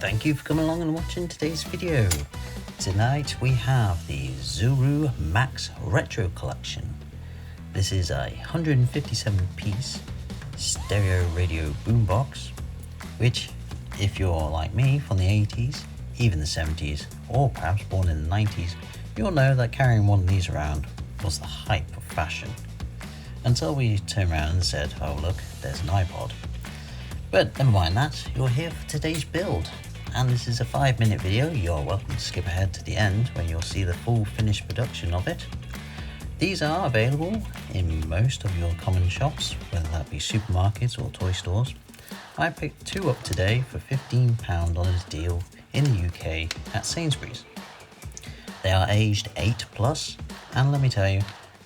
thank you for coming along and watching today's video. Tonight we have the Zuru MAX Retro Collection. This is a 157 piece stereo radio boombox, which if you're like me from the 80s, even the 70s, or perhaps born in the 90s, you'll know that carrying one of these around was the hype of fashion. Until we turned around and said, oh look, there's an iPod. But never mind that, you're here for today's build. And this is a 5-minute video. You're welcome to skip ahead to the end when you'll see the full finished production of it. These are available in most of your common shops, whether that be supermarkets or toy stores. I picked 2 up today for £15 on a deal in the UK at Sainsbury's. They are aged 8+, and let me tell you,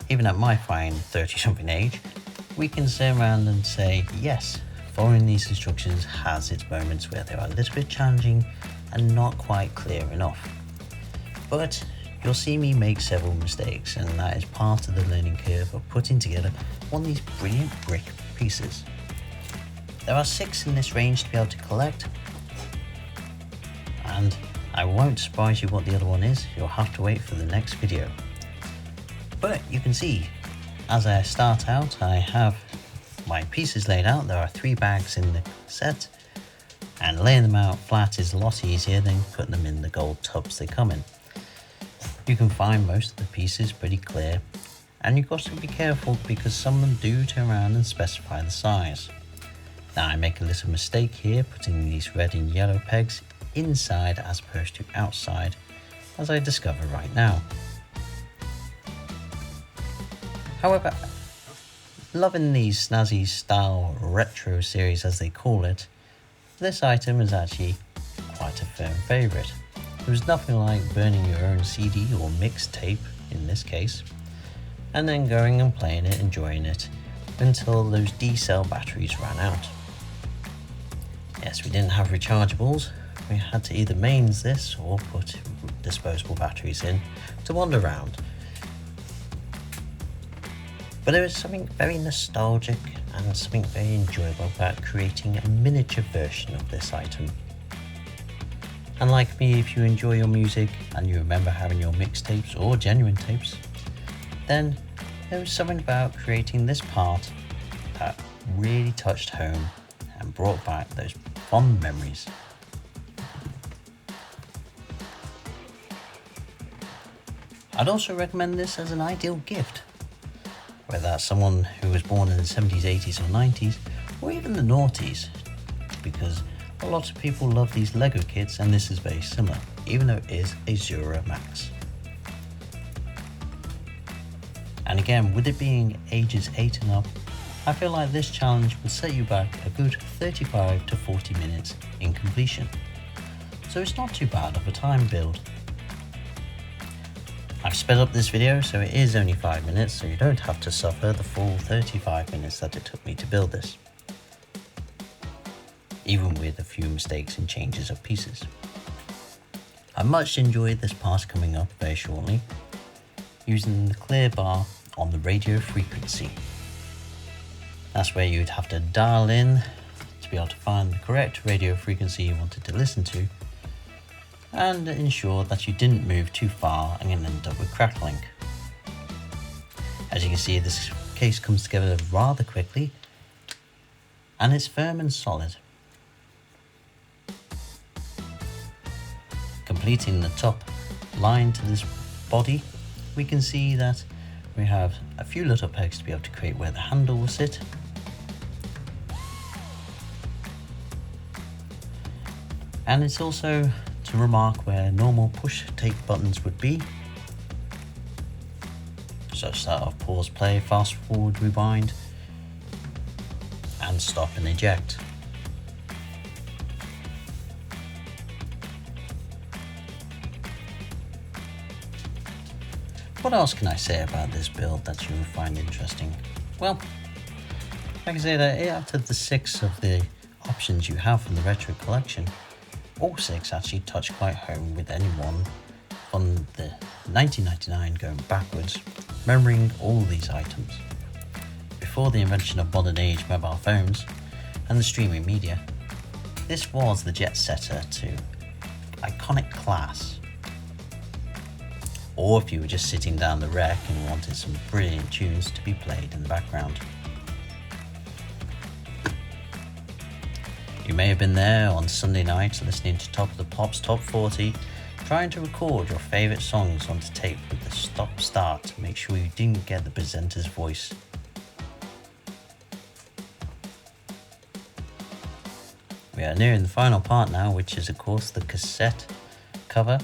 even at my fine 30-something age, we can sit around and say, yes, following these instructions has its moments where they are a little bit challenging and not quite clear enough. But you'll see me make several mistakes, and that is part of the learning curve of putting together one of these brilliant brick pieces. There are 6 in this range to be able to collect, and I won't surprise you what the other one is. You'll have to wait for the next video. But you can see, as I start out, I have my pieces laid out. There are 3 bags in the set, and laying them out flat is a lot easier than putting them in the gold tubs they come in. You can find most of the pieces pretty clear, and you've got to be careful because some of them do turn around and specify the size. Now I make a little mistake here, putting these red and yellow pegs inside as opposed to outside, as I discover right now. However, loving these snazzy style retro series as they call it, this item is actually quite a firm favourite. There's nothing like burning your own CD or mixtape in this case, and then going and playing it, enjoying it, until those D-cell batteries ran out. Yes, we didn't have rechargeables. We had to either mains this or put disposable batteries in to wander around. But there is something very nostalgic and something very enjoyable about creating a miniature version of this item. And like me, if you enjoy your music and you remember having your mixtapes or genuine tapes, then there was something about creating this part that really touched home and brought back those fond memories. I'd also recommend this as an ideal gift, whether that's someone who was born in the 70s, 80s or 90s, or even the noughties, because a lot of people love these Lego kits, and this is very similar, even though it is a Zuru MAX. And again, with it being ages 8 and up, I feel like this challenge would set you back a good 35 to 40 minutes in completion. So it's not too bad of a time build. I've sped up this video so it is only 5 minutes, so you don't have to suffer the full 35 minutes that it took me to build this, even with a few mistakes and changes of pieces. I much enjoyed this part coming up very shortly, using the clear bar on the radio frequency. That's where you'd have to dial in to be able to find the correct radio frequency you wanted to listen to, and ensure that you didn't move too far and end up with crackling. As you can see, this case comes together rather quickly, and it's firm and solid. Completing the top line to this body, we can see that we have a few little pegs to be able to create where the handle will sit. And it's also to remark where normal push take buttons would be, such that of pause, play, fast forward, rewind, and stop and eject. What else can I say about this build that you will find interesting? Well, I can say that out of the 6 of the options you have from the retro collection, all 6 actually touch quite home with anyone from the 1999 going backwards, remembering all these items. Before the invention of modern age mobile phones and the streaming media, This was the jet setter to iconic class. Or if you were just sitting down the rec and wanted some brilliant tunes to be played in the background. You may have been there on Sunday night listening to Top of the Pops Top 40, trying to record your favourite songs onto tape with the stop start to make sure you didn't get the presenter's voice. We are nearing the final part now, which is of course the cassette cover.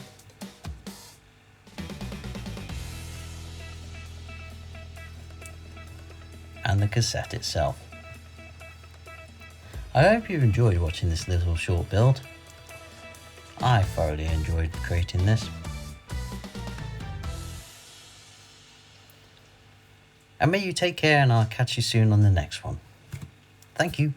And the cassette itself. I hope you've enjoyed watching this little short build. I thoroughly enjoyed creating this. And may you take care, and I'll catch you soon on the next one. Thank you.